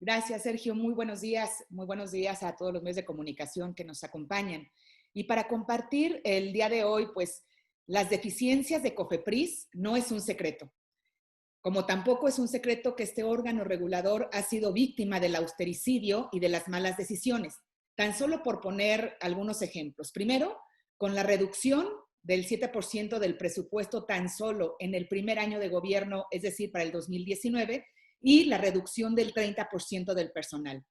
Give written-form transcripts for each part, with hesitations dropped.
Gracias, Sergio. Muy buenos días. Muy buenos días a todos los medios de comunicación que nos acompañan. Y para compartir el día de hoy, pues las deficiencias de COFEPRIS no es un secreto. Como tampoco es un secreto que este órgano regulador ha sido víctima del austericidio y de las malas decisiones. Tan solo por poner algunos ejemplos. Primero, con la reducción del 7% del presupuesto tan solo en el primer año de gobierno, es decir, para el 2019, y la reducción del 30% del personal.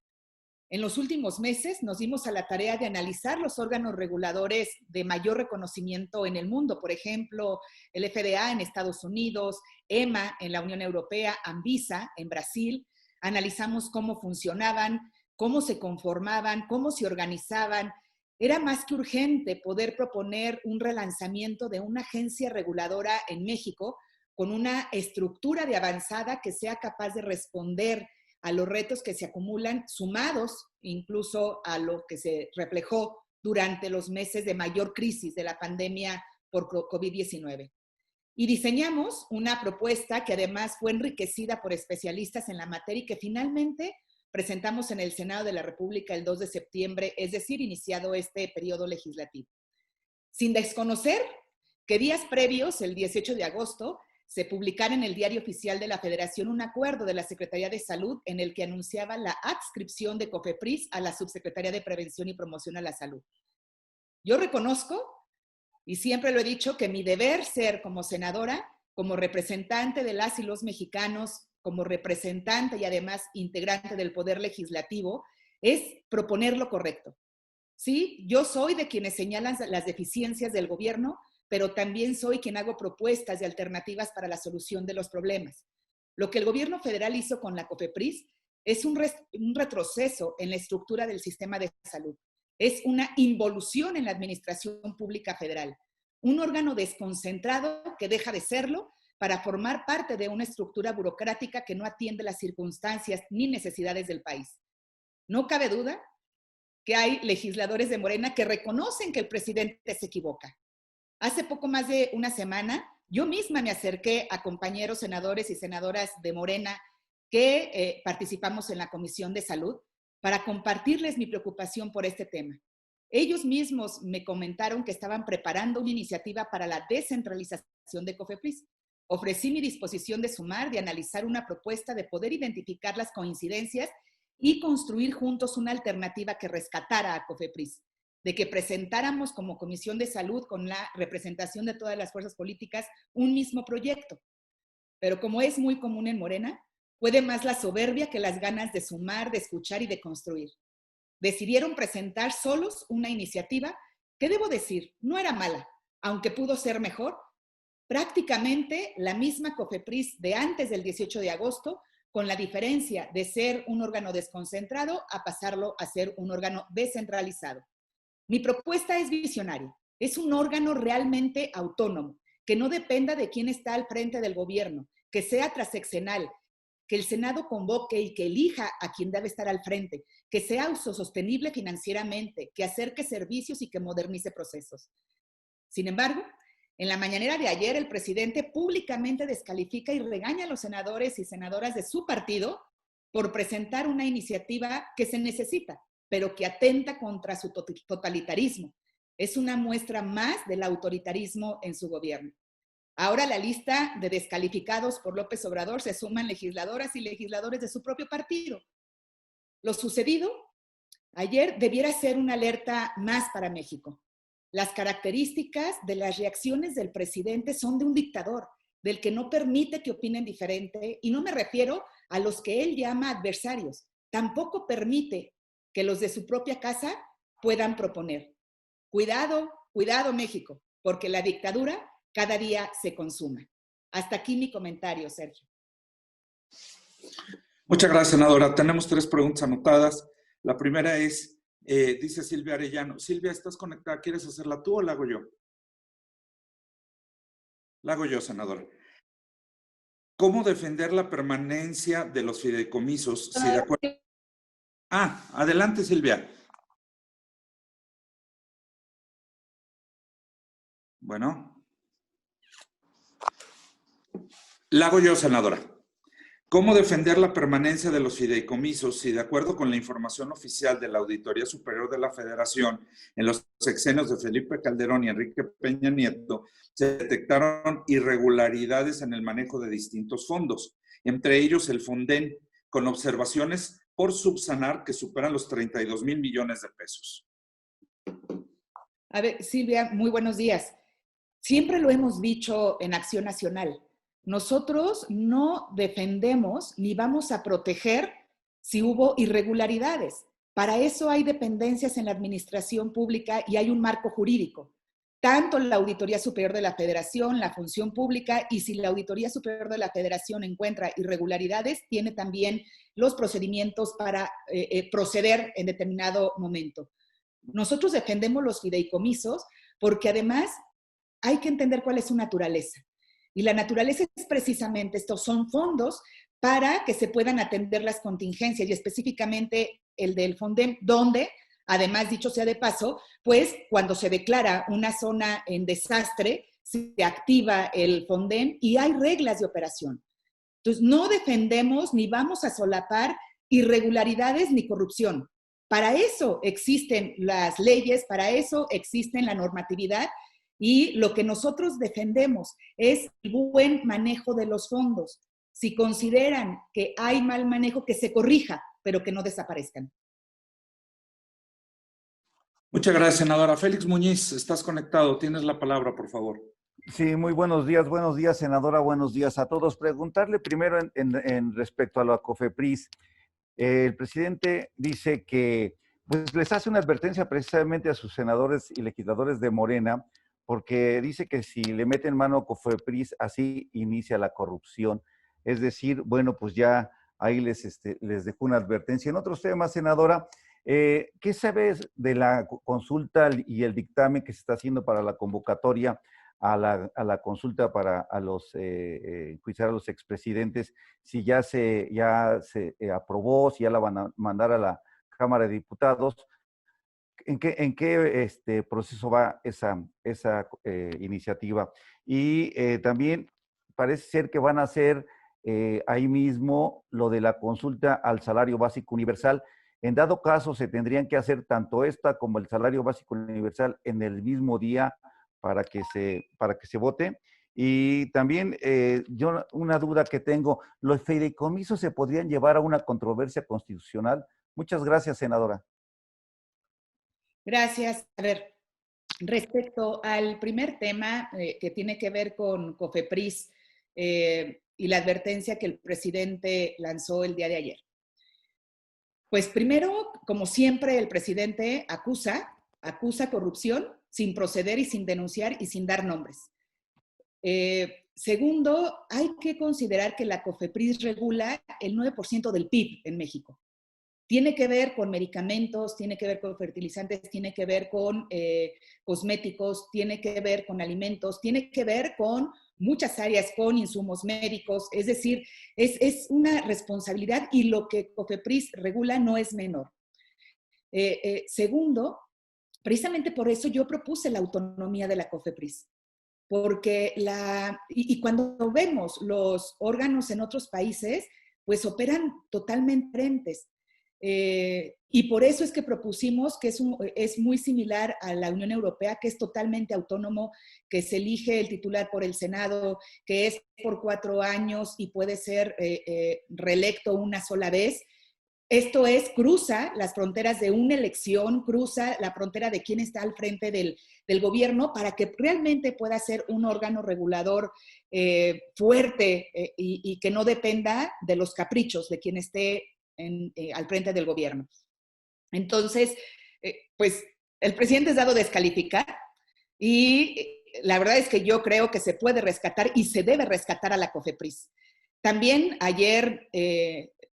En los últimos meses nos dimos a la tarea de analizar los órganos reguladores de mayor reconocimiento en el mundo, por ejemplo, el FDA en Estados Unidos, EMA en la Unión Europea, Anvisa en Brasil. Analizamos cómo funcionaban, cómo se conformaban, cómo se organizaban. Era más que urgente poder proponer un relanzamiento de una agencia reguladora en México con una estructura de avanzada que sea capaz de responder a los retos que se acumulan, sumados incluso a lo que se reflejó durante los meses de mayor crisis de la pandemia por COVID-19. Y diseñamos una propuesta que además fue enriquecida por especialistas en la materia y que finalmente presentamos en el Senado de la República el 2 de septiembre, es decir, iniciado este periodo legislativo. Sin desconocer que días previos, el 18 de agosto, se publicara en el Diario Oficial de la Federación un acuerdo de la Secretaría de Salud en el que anunciaba la adscripción de COFEPRIS a la Subsecretaría de Prevención y Promoción a la Salud. Yo reconozco, y siempre lo he dicho, que mi deber ser como senadora, como representante de las y los mexicanos, como representante y además integrante del Poder Legislativo, es proponer lo correcto. Sí, yo soy de quienes señalan las deficiencias del gobierno, pero también soy quien hago propuestas y alternativas para la solución de los problemas. Lo que el gobierno federal hizo con la COFEPRIS es un retroceso en la estructura del sistema de salud. Es una involución en la administración pública federal. Un órgano desconcentrado que deja de serlo para formar parte de una estructura burocrática que no atiende las circunstancias ni necesidades del país. No cabe duda que hay legisladores de Morena que reconocen que el presidente se equivoca. Hace poco más de una semana, yo misma me acerqué a compañeros senadores y senadoras de Morena que participamos en la Comisión de Salud para compartirles mi preocupación por este tema. Ellos mismos me comentaron que estaban preparando una iniciativa para la descentralización de COFEPRIS. Ofrecí mi disposición de sumar, de analizar una propuesta, de poder identificar las coincidencias y construir juntos una alternativa que rescatara a COFEPRIS, de que presentáramos como Comisión de Salud, con la representación de todas las fuerzas políticas, un mismo proyecto. Pero como es muy común en Morena, puede más la soberbia que las ganas de sumar, de escuchar y de construir. Decidieron presentar solos una iniciativa que, debo decir, no era mala, aunque pudo ser mejor. Prácticamente la misma COFEPRIS de antes del 18 de agosto, con la diferencia de ser un órgano desconcentrado a pasarlo a ser un órgano descentralizado. Mi propuesta es visionaria. Es un órgano realmente autónomo, que no dependa de quién está al frente del gobierno, que sea transeccional, que el Senado convoque y que elija a quien debe estar al frente, que sea autosostenible financieramente, que acerque servicios y que modernice procesos. Sin embargo, en la mañanera de ayer, el presidente públicamente descalifica y regaña a los senadores y senadoras de su partido por presentar una iniciativa que se necesita, pero que atenta contra su totalitarismo. Es una muestra más del autoritarismo en su gobierno. Ahora a la lista de descalificados por López Obrador se suman legisladoras y legisladores de su propio partido. Lo sucedido ayer debiera ser una alerta más para México. Las características de las reacciones del presidente son de un dictador, del que no permite que opinen diferente, y no me refiero a los que él llama adversarios. Tampoco permite que los de su propia casa puedan proponer. Cuidado, cuidado México, porque la dictadura cada día se consuma. Hasta aquí mi comentario, Sergio. Muchas gracias, senadora. Tenemos 3 preguntas anotadas. La primera es, dice Silvia Arellano. Silvia, ¿estás conectada? ¿Quieres hacerla tú o la hago yo? La hago yo, senadora. ¿Cómo defender la permanencia de los fideicomisos? Si de acuerdo... adelante, Silvia. Bueno. La hago yo, senadora. ¿Cómo defender la permanencia de los fideicomisos si, de acuerdo con la información oficial de la Auditoría Superior de la Federación, en los sexenios de Felipe Calderón y Enrique Peña Nieto, se detectaron irregularidades en el manejo de distintos fondos, entre ellos el Fonden, con observaciones por subsanar que superan los 32,000 millones de pesos? A ver, Silvia, muy buenos días. Siempre lo hemos dicho en Acción Nacional. Nosotros no defendemos ni vamos a proteger si hubo irregularidades. Para eso hay dependencias en la administración pública y hay un marco jurídico. Tanto la Auditoría Superior de la Federación, la Función Pública, y si la Auditoría Superior de la Federación encuentra irregularidades, tiene también los procedimientos para proceder en determinado momento. Nosotros defendemos los fideicomisos porque además hay que entender cuál es su naturaleza. Y la naturaleza es precisamente, estos son fondos para que se puedan atender las contingencias y específicamente el del Fonden, donde, además, dicho sea de paso, pues cuando se declara una zona en desastre, se activa el Fonden y hay reglas de operación. Entonces, no defendemos ni vamos a solapar irregularidades ni corrupción. Para eso existen las leyes, para eso existe la normatividad y lo que nosotros defendemos es el buen manejo de los fondos. Si consideran que hay mal manejo, que se corrija, pero que no desaparezcan. Muchas gracias, senadora. Félix Muñiz, estás conectado. Tienes la palabra, por favor. Sí, muy buenos días, senadora, buenos días a todos. Preguntarle primero en respecto a la COFEPRIS. El presidente dice que pues, les hace una advertencia precisamente a sus senadores y legisladores de Morena, porque dice que si le meten mano a COFEPRIS, así inicia la corrupción. Es decir, bueno, pues ya ahí les dejo una advertencia. En otros temas, senadora, ¿qué sabes de la consulta y el dictamen que se está haciendo para la convocatoria a la consulta para enjuiciar a los expresidentes? Si ya se aprobó, si ya la van a mandar a la Cámara de Diputados. ¿En qué proceso va esa iniciativa? Y también parece ser que van a hacer ahí mismo lo de la consulta al salario básico universal. En dado caso, se tendrían que hacer tanto esta como el salario básico universal en el mismo día para que se vote. Y también yo una duda que tengo, ¿los fideicomisos se podrían llevar a una controversia constitucional? Muchas gracias, senadora. Gracias. A ver, respecto al primer tema que tiene que ver con COFEPRIS y la advertencia que el presidente lanzó el día de ayer. Pues primero, como siempre, el presidente acusa corrupción sin proceder y sin denunciar y sin dar nombres. Segundo, hay que considerar que la COFEPRIS regula el 9% del PIB en México. Tiene que ver con medicamentos, tiene que ver con fertilizantes, tiene que ver con cosméticos, tiene que ver con alimentos, tiene que ver con muchas áreas, con insumos médicos. Es decir, es una responsabilidad y lo que COFEPRIS regula no es menor. Segundo, precisamente por eso yo propuse la autonomía de la COFEPRIS. Porque y cuando vemos los órganos en otros países, pues operan totalmente diferentes. Y por eso es que propusimos que es muy similar a la Unión Europea, que es totalmente autónomo, que se elige el titular por el Senado, que es por 4 años y puede ser reelecto una sola vez. Esto cruza las fronteras de una elección, cruza la frontera de quién está al frente del gobierno para que realmente pueda ser un órgano regulador fuerte y que no dependa de los caprichos de quien esté al frente del gobierno. Entonces, pues el presidente es dado a descalificar y la verdad es que yo creo que se puede rescatar y se debe rescatar a la COFEPRIS. También ayer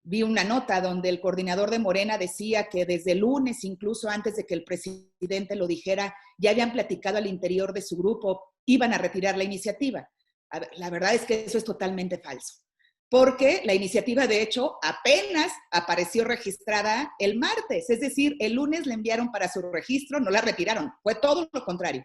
vi una nota donde el coordinador de Morena decía que desde el lunes, incluso antes de que el presidente lo dijera, ya habían platicado al interior de su grupo, iban a retirar la iniciativa. A ver, la verdad es que eso es totalmente falso. Porque la iniciativa, de hecho, apenas apareció registrada el martes. Es decir, el lunes la enviaron para su registro, no la retiraron. Fue todo lo contrario.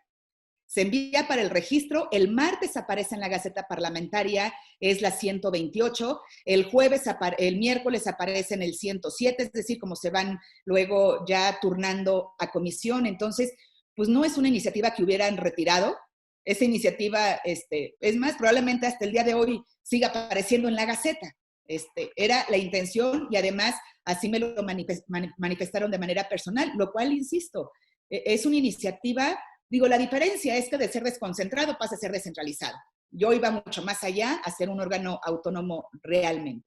se envía para el registro, el martes aparece en la Gaceta Parlamentaria, es la 128, el miércoles aparece en el 107, es decir, como se van luego ya turnando a comisión. Entonces, pues no es una iniciativa que hubieran retirado. Esa iniciativa, es más, probablemente hasta el día de hoy siga apareciendo en la Gaceta. Era la intención y además así me lo manifestaron de manera personal, lo cual, insisto, es una iniciativa. Digo, la diferencia es que de ser desconcentrado pasa a ser descentralizado. Yo iba mucho más allá a ser un órgano autónomo realmente.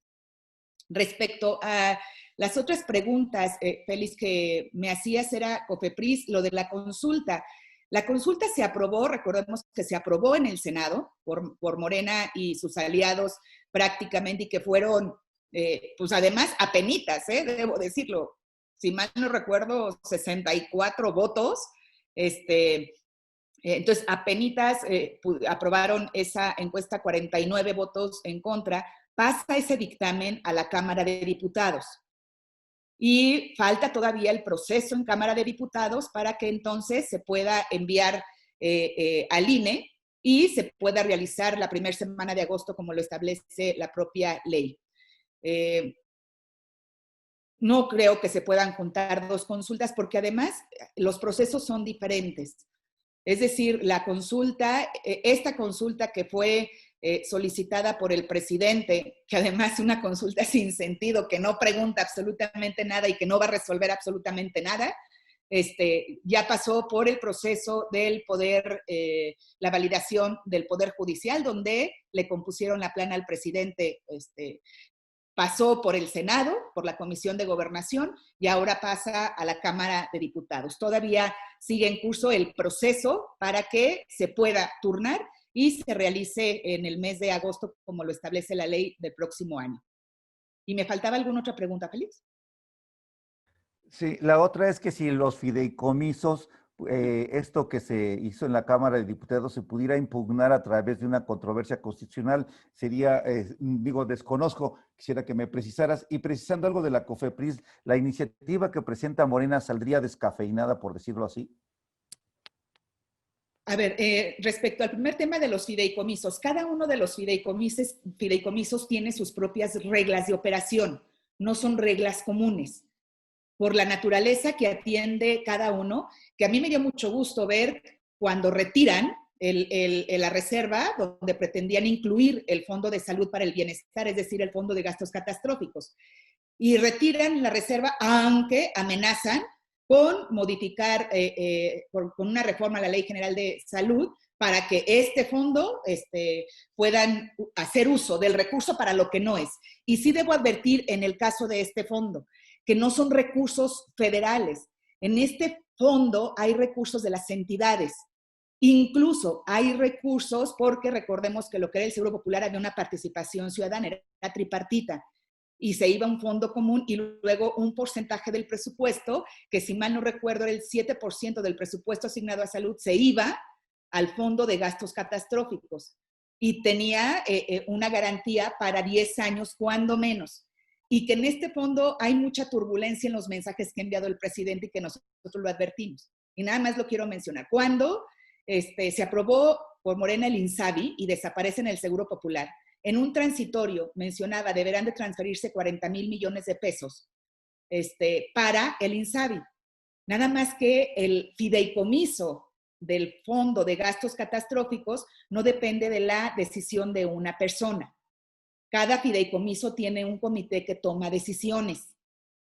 Respecto a las otras preguntas, Félix, que me hacías era COFEPRIS, lo de la consulta. La consulta se aprobó, recordemos que se aprobó en el Senado por Morena y sus aliados prácticamente, y que fueron, pues además, apenitas, debo decirlo. Si mal no recuerdo, 64 votos. Entonces, apenitas aprobaron esa encuesta, 49 votos en contra. Pasa ese dictamen a la Cámara de Diputados. Y falta todavía el proceso en Cámara de Diputados para que entonces se pueda enviar al INE y se pueda realizar la primera semana de agosto como lo establece la propia ley. No creo que se puedan juntar dos consultas porque además los procesos son diferentes. Es decir, la consulta, esta consulta que fue solicitada por el presidente, que además es una consulta sin sentido, que no pregunta absolutamente nada y que no va a resolver absolutamente nada, ya pasó por el proceso del poder, la validación del Poder Judicial, donde le compusieron la plana al presidente, pasó por el Senado, por la Comisión de Gobernación, y ahora pasa a la Cámara de Diputados. Todavía sigue en curso el proceso para que se pueda turnar y se realice en el mes de agosto, como lo establece la ley del próximo año. ¿Y me faltaba alguna otra pregunta, Félix? Sí, la otra es que si los fideicomisos, esto que se hizo en la Cámara de Diputados se pudiera impugnar a través de una controversia constitucional, sería, desconozco, quisiera que me precisaras. Y precisando algo de la COFEPRIS, ¿la iniciativa que presenta Morena saldría descafeinada, por decirlo así? A ver, respecto al primer tema de los fideicomisos, cada uno de los fideicomisos tiene sus propias reglas de operación, no son reglas comunes, por la naturaleza que atiende cada uno, que a mí me dio mucho gusto ver cuando retiran la reserva, donde pretendían incluir el Fondo de Salud para el Bienestar, es decir, el Fondo de Gastos Catastróficos. Y retiran la reserva, aunque amenazan con modificar, con una reforma a la Ley General de Salud, para que este fondo puedan hacer uso del recurso para lo que no es. Y sí debo advertir en el caso de este fondo, que no son recursos federales. En este fondo hay recursos de las entidades. Incluso hay recursos, porque recordemos que lo que era el Seguro Popular había una participación ciudadana, era tripartita, y se iba a un fondo común y luego un porcentaje del presupuesto, que si mal no recuerdo era el 7% del presupuesto asignado a salud, se iba al Fondo de Gastos Catastróficos y tenía una garantía para 10 años, cuando menos. Y que en este fondo hay mucha turbulencia en los mensajes que ha enviado el presidente y que nosotros lo advertimos. Y nada más lo quiero mencionar. Cuando se aprobó por Morena el INSABI y desaparece en el Seguro Popular, en un transitorio mencionaba deberán de transferirse 40,000 millones de pesos para el INSABI. Nada más que el fideicomiso del Fondo de Gastos Catastróficos no depende de la decisión de una persona. Cada fideicomiso tiene un comité que toma decisiones.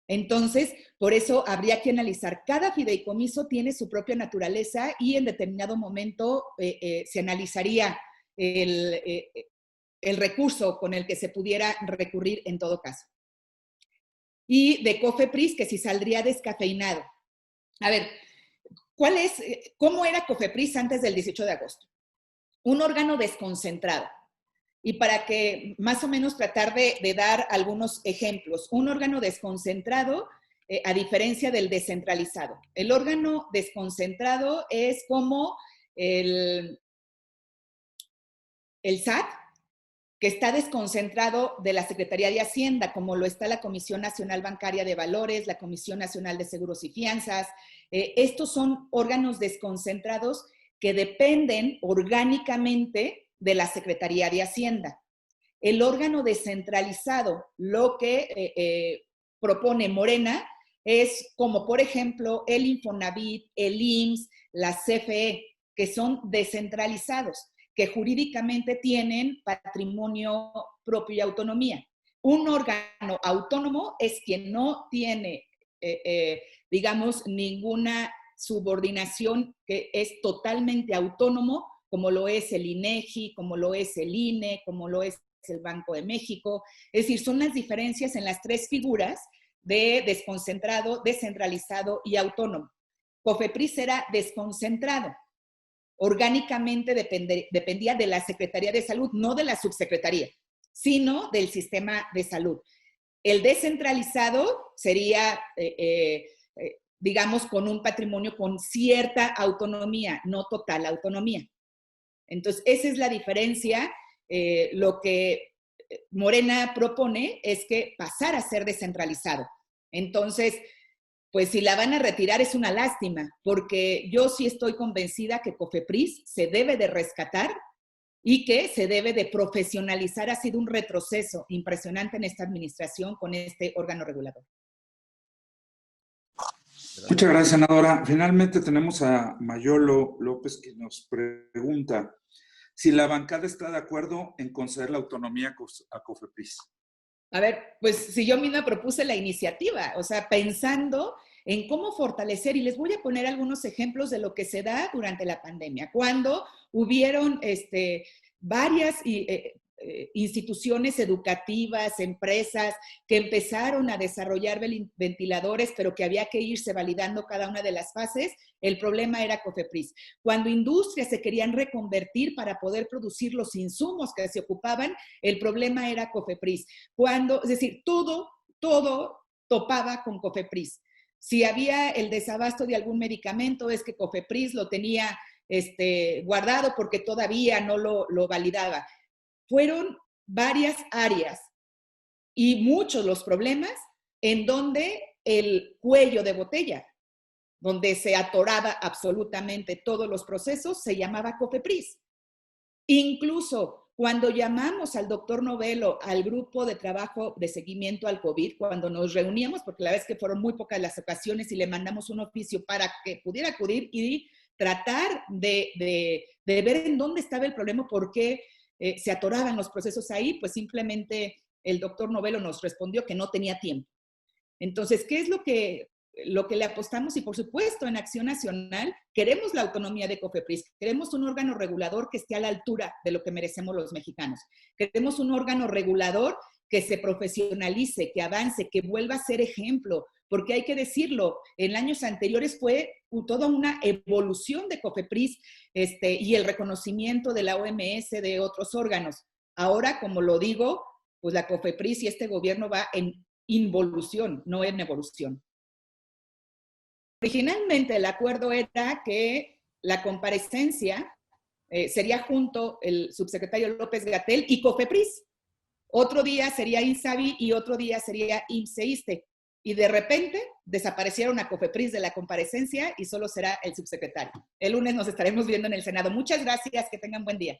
Entonces, por eso habría que analizar. Cada fideicomiso tiene su propia naturaleza y en determinado momento se analizaría el recurso con el que se pudiera recurrir en todo caso. Y de COFEPRIS, que si saldría descafeinado. A ver, ¿cómo era COFEPRIS antes del 18 de agosto? Un órgano desconcentrado. Y para que más o menos tratar de dar algunos ejemplos, un órgano desconcentrado, a diferencia del descentralizado. El órgano desconcentrado es como el SAT, que está desconcentrado de la Secretaría de Hacienda, como lo está la Comisión Nacional Bancaria de Valores, la Comisión Nacional de Seguros y Fianzas. Estos son órganos desconcentrados que dependen orgánicamente de la Secretaría de Hacienda. El órgano descentralizado, lo que propone Morena, es como, por ejemplo, el Infonavit, el IMSS, la CFE, que son descentralizados, que jurídicamente tienen patrimonio propio y autonomía. Un órgano autónomo es quien no tiene, digamos, ninguna subordinación, que es totalmente autónomo, como lo es el INEGI, como lo es el INE, como lo es el Banco de México. Es decir, son las diferencias en las tres figuras de desconcentrado, descentralizado y autónomo. COFEPRIS era desconcentrado. Orgánicamente dependía de la Secretaría de Salud, no de la subsecretaría, sino del sistema de salud. El descentralizado sería, digamos, con un patrimonio con cierta autonomía, no total autonomía. Entonces, esa es la diferencia. Lo que Morena propone es que pasara a ser descentralizado. Entonces, pues si la van a retirar es una lástima, porque yo sí estoy convencida que COFEPRIS se debe de rescatar y que se debe de profesionalizar. Ha sido un retroceso impresionante en esta administración con este órgano regulador. Muchas gracias, senadora. Finalmente tenemos a Mayolo López, que nos pregunta si la bancada está de acuerdo en conceder la autonomía a COFEPRIS. A ver, pues si yo misma propuse la iniciativa, o sea, pensando en cómo fortalecer, y les voy a poner algunos ejemplos de lo que se da durante la pandemia, cuando hubieron varias instituciones educativas, empresas que empezaron a desarrollar ventiladores, pero que había que irse validando cada una de las fases. El problema era COFEPRIS. Cuando industrias se querían reconvertir para poder producir los insumos que se ocupaban, el problema era COFEPRIS. Es decir, todo topaba con COFEPRIS. Si había el desabasto de algún medicamento, es que COFEPRIS lo tenía guardado porque todavía no lo validaba. Fueron varias áreas y muchos los problemas en donde el cuello de botella, donde se atoraba absolutamente todos los procesos, se llamaba COFEPRIS. Incluso cuando llamamos al doctor Novelo al grupo de trabajo de seguimiento al COVID, cuando nos reuníamos, porque la verdad es que fueron muy pocas las ocasiones y le mandamos un oficio para que pudiera acudir y tratar de ver en dónde estaba el problema, por qué se atoraban los procesos ahí, pues simplemente el doctor Novelo nos respondió que no tenía tiempo. Entonces, ¿qué es lo que le apostamos? Y por supuesto, en Acción Nacional queremos la autonomía de COFEPRIS, queremos un órgano regulador que esté a la altura de lo que merecemos los mexicanos, queremos un órgano regulador que se profesionalice, que avance, que vuelva a ser ejemplo, porque hay que decirlo, en años anteriores fue toda una evolución de COFEPRIS y el reconocimiento de la OMS, de otros órganos. Ahora, como lo digo, pues la COFEPRIS y este gobierno va en involución, no en evolución. Originalmente el acuerdo era que la comparecencia sería junto el subsecretario López-Gatell y COFEPRIS. Otro día sería INSABI y otro día sería IMSS-ISSSTE. Y de repente desaparecieron a COFEPRIS de la comparecencia y solo será el subsecretario. El lunes nos estaremos viendo en el Senado. Muchas gracias, que tengan buen día.